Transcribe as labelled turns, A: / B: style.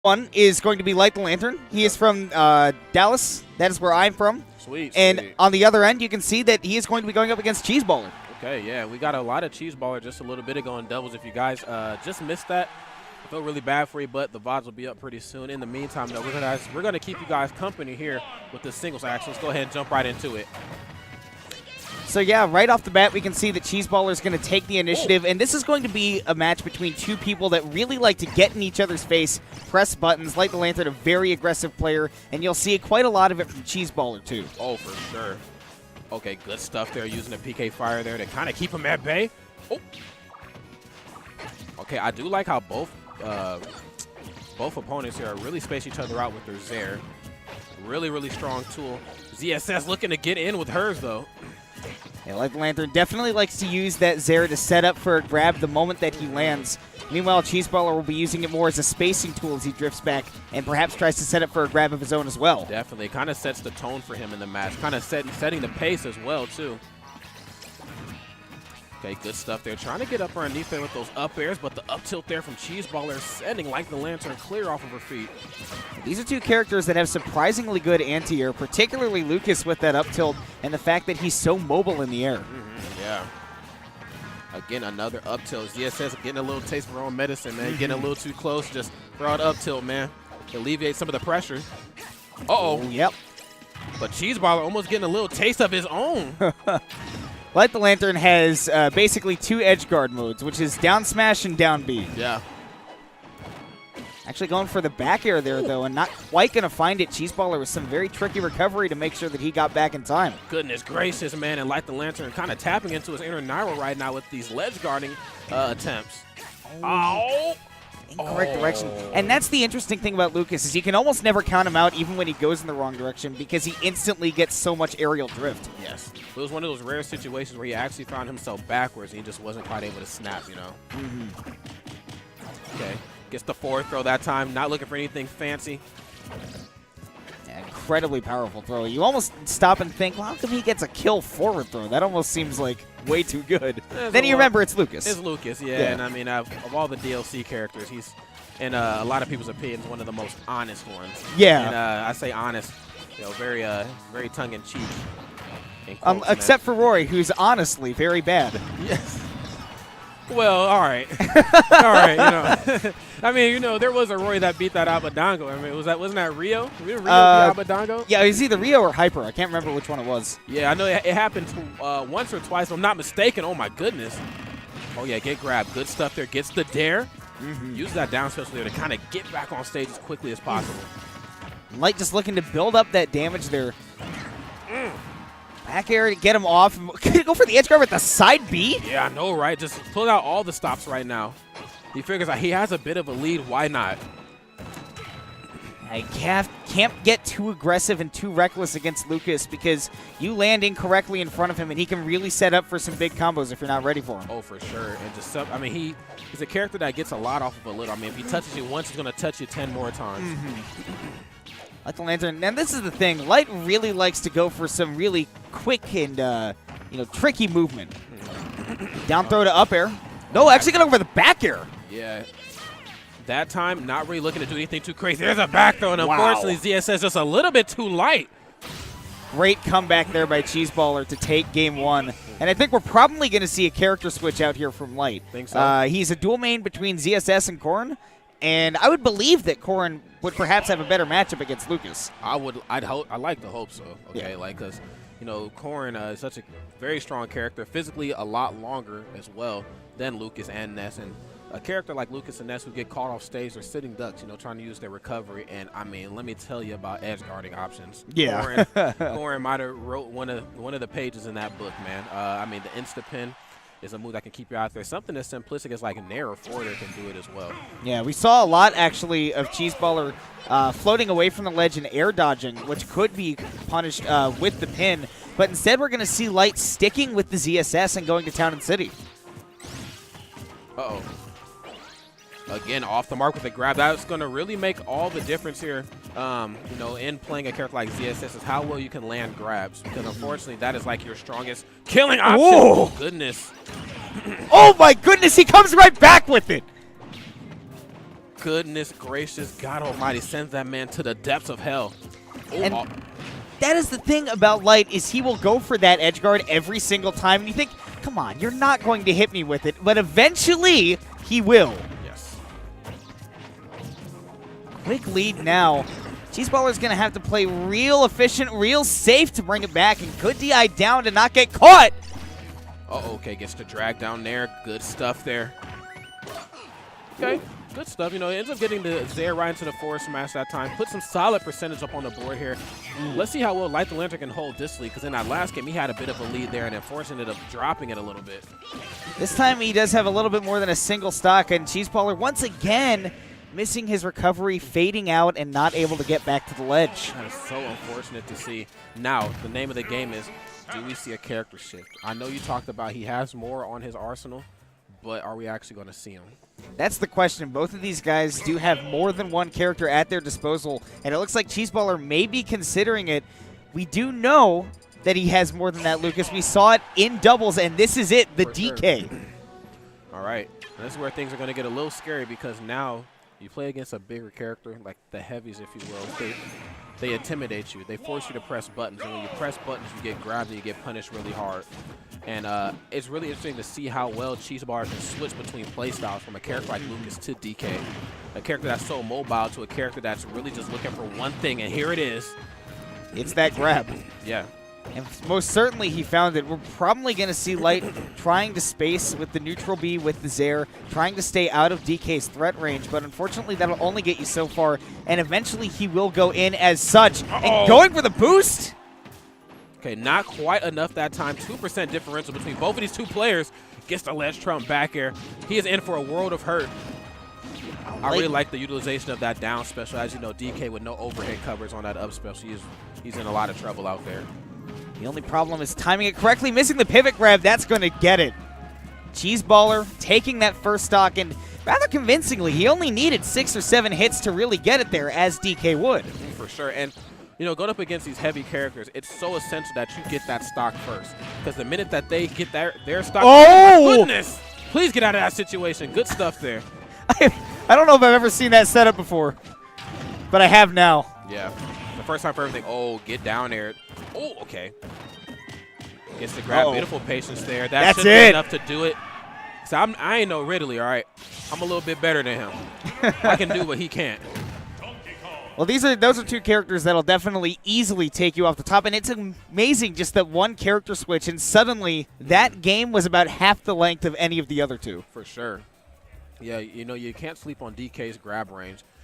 A: one is going to be Light the Lantern. He is from Dallas. That is where I'm from.
B: Sweet.
A: And on the other end, you can see that he is going to be going up against Cheezeballer.
B: Okay, yeah, we got a lot of Cheezeballer just a little bit ago in doubles. If you guys just missed that, I feel really bad for you, but the VODs will be up pretty soon. In the meantime, though, we're gonna keep you guys company here with the singles action. Let's go ahead and jump right into it.
A: So yeah, right off the bat, we can see that Cheezeballer is going to take the initiative, and this is going to be a match between two people that really like to get in each other's face, press buttons. Light the Lantern, a very aggressive player, and you'll see quite a lot of it from Cheezeballer too.
B: Oh, for sure. Okay, good stuff there, using the PK fire there to kind of keep him at bay. Oh. Okay, I do like how both opponents here are really space each other out with their Zair. Really, really strong tool. ZSS looking to get in with hers, though.
A: Yeah, Light the Lantern definitely likes to use that Zair to set up for a grab the moment that he lands. Meanwhile, Cheezeballer will be using it more as a spacing tool as he drifts back and perhaps tries to set up for a grab of his own as well.
B: Definitely. Kind of sets the tone for him in the match. Kind of setting the pace as well, too. Okay, good stuff there. Trying to get up underneath there with those up airs, but the up tilt there from Cheezeballer sending Light the Lantern clear off of her feet.
A: These are two characters that have surprisingly good anti-air, particularly Lucas with that up tilt and the fact that he's so mobile in the air.
B: Yeah. Again, another up tilt. ZSS getting a little taste of her own medicine, man. Getting a little too close. Just throw out up tilt, man. To alleviate some of the pressure. Uh-oh.
A: Yep.
B: But Cheezeballer almost getting a little taste of his own.
A: Light the Lantern has basically two edge guard modes, which is down smash and down B.
B: Yeah.
A: Actually going for the back air there, though, and not quite going to find it. Cheezeballer with some very tricky recovery to make sure that he got back in time.
B: Goodness gracious, man, and Light the Lantern kind of tapping into his inner Nairo right now with these ledge guarding attempts. Oh!
A: Incorrect direction. And that's the interesting thing about Lucas is you can almost never count him out even when he goes in the wrong direction because he instantly gets so much aerial drift.
B: Yes. It was one of those rare situations where he actually found himself backwards and he just wasn't quite able to snap, you know. Okay. Gets the forward throw that time. Not looking for anything fancy.
A: Yeah, incredibly powerful throw. You almost stop and think, well, how come he gets a kill forward throw? That almost seems like way too good. Then you remember it's Lucas.
B: It's Lucas, yeah. And I mean, of all the DLC characters, he's, in a lot of people's opinions, one of the most honest ones.
A: Yeah.
B: And I say honest, you know, very tongue-in-cheek.
A: Except for Rory, who's honestly very bad.
B: Yes. Well, all right. All right, you know. I mean, you know, there was a Roy that beat that Abadango. I mean, wasn't that Rio? Rio beat Abadango?
A: Yeah, it was either Rio or Hyper. I can't remember which one it was.
B: Yeah, I know it happened once or twice, if I'm not mistaken. Oh, my goodness. Oh, yeah, get grabbed. Good stuff there. Gets the dare. Use that down special there to kind of get back on stage as quickly as possible.
A: Light just looking to build up that damage there. Back air to get him off. Can he go for the edge guard with the side B?
B: Yeah, I know, right? Just pull out all the stops right now. He figures out he has a bit of a lead. Why not?
A: I can't get too aggressive and too reckless against Lucas because you land incorrectly in front of him and he can really set up for some big combos if you're not ready for him.
B: Oh, for sure. And just I mean, he's a character that gets a lot off of a little. I mean, if he touches you once, he's going to touch you 10 more times.
A: Light the Lantern. And this is the thing. Light really likes to go for some really quick and tricky movement. Down throw to up air. No, actually going to go for the back air.
B: Yeah. That time, not really looking to do anything too crazy. There's a back throw, and unfortunately, ZSS just a little bit too light.
A: Great comeback there by Cheezeballer to take game one. And I think we're probably going to see a character switch out here from Light.
B: Think so?
A: He's a dual main between ZSS and Corrin. And I would believe that Corrin would perhaps have a better matchup against Lucas.
B: I like to hope so. Okay, yeah. Because you know, Corrin is such a very strong character, physically a lot longer as well than Lucas and Ness. And a character like Lucas and Ness who get caught off stage or sitting ducks, you know, trying to use their recovery. And I mean, let me tell you about edge guarding options.
A: Yeah,
B: Corrin might have wrote one of the pages in that book, man. I mean, the insta pin is a move that can keep you out there. Something as simplistic as like a Nair or forwarder can do it as well.
A: Yeah, we saw a lot actually of Cheezeballer floating away from the ledge and air dodging, which could be punished with the pin. But instead, we're going to see Light sticking with the ZSS and going to Town and City.
B: Uh-oh. Again, off the mark with the grab. That's going to really make all the difference here, you know, in playing a character like ZSS is how well you can land grabs. Because unfortunately, that is like your strongest killing option.
A: Whoa.
B: Oh, goodness.
A: Oh, my goodness. He comes right back with it.
B: goodness gracious, God almighty, sends that man to the depths of hell. Ooh,
A: And that is the thing about Light, is he will go for that edge guard every single time, and you think, come on, you're not going to hit me with it, but eventually he will.
B: yes.
A: Quick lead now. Cheezeballer's going to have to play real efficient, real safe to bring it back, and good DI down to not get caught.
B: Okay, gets to drag down there. Good stuff there. Okay, good stuff. You know, ends up getting the Zaire right into the forward smash that time. Put some solid percentage up on the board here. Let's see how well Light the Lantern can hold this lead, because in that last game, he had a bit of a lead there, and unfortunately ended up dropping it a little bit.
A: This time he does have a little bit more than a single stock, and Cheezeballer once again missing his recovery, fading out, and not able to get back to the ledge.
B: That is so unfortunate to see. Now, the name of the game is, do we see a character shift? I know you talked about he has more on his arsenal, but are we actually going to see him?
A: That's the question. Both of these guys do have more than one character at their disposal, and it looks like Cheezeballer may be considering it. We do know that he has more than that, Lucas. We saw it in doubles, and this is it, the DK.
B: Sure. All right. And this is where things are going to get a little scary, because now you play against a bigger character, like the heavies, if you will. They intimidate you. They force you to press buttons. And when you press buttons, you get grabbed and you get punished really hard. And it's really interesting to see how well Cheezeballer can switch between playstyles from a character like Lucas to DK. A character that's so mobile to a character that's really just looking for one thing. And here it is.
A: It's that grab.
B: Yeah.
A: And most certainly he found it. We're probably going to see Light trying to space with the neutral B with the Zaire, trying to stay out of DK's threat range, but unfortunately that'll only get you so far, and eventually he will go in as such. And going for the boost!
B: Okay, not quite enough that time. 2% differential between both of these two players. Gets the ledge trump back air. He is in for a world of hurt. I really like the utilization of that down special. As you know, DK with no overhead covers on that up special. He's in a lot of trouble out there.
A: The only problem is timing it correctly, missing the pivot grab. That's going to get it. Cheezeballer taking that first stock, and rather convincingly, he only needed 6 or 7 hits to really get it there, as DK would.
B: For sure. And, you know, going up against these heavy characters, it's so essential that you get that stock first. Because the minute that they get their stock, oh my goodness, please get out of that situation. Good stuff there.
A: I don't know if I've ever seen that setup before, but I have now.
B: Yeah. The first time for everything. Oh, get down there. Oh, okay. Gets the grab. Beautiful patience there. That should be enough to do it. So I ain't no Ridley, all right? I'm a little bit better than him. I can do what he can't.
A: Well, those are two characters that'll definitely easily take you off the top, and it's amazing just that one character switch, and suddenly that game was about half the length of any of the other two.
B: For sure. Yeah, you know, you can't sleep on DK's grab range.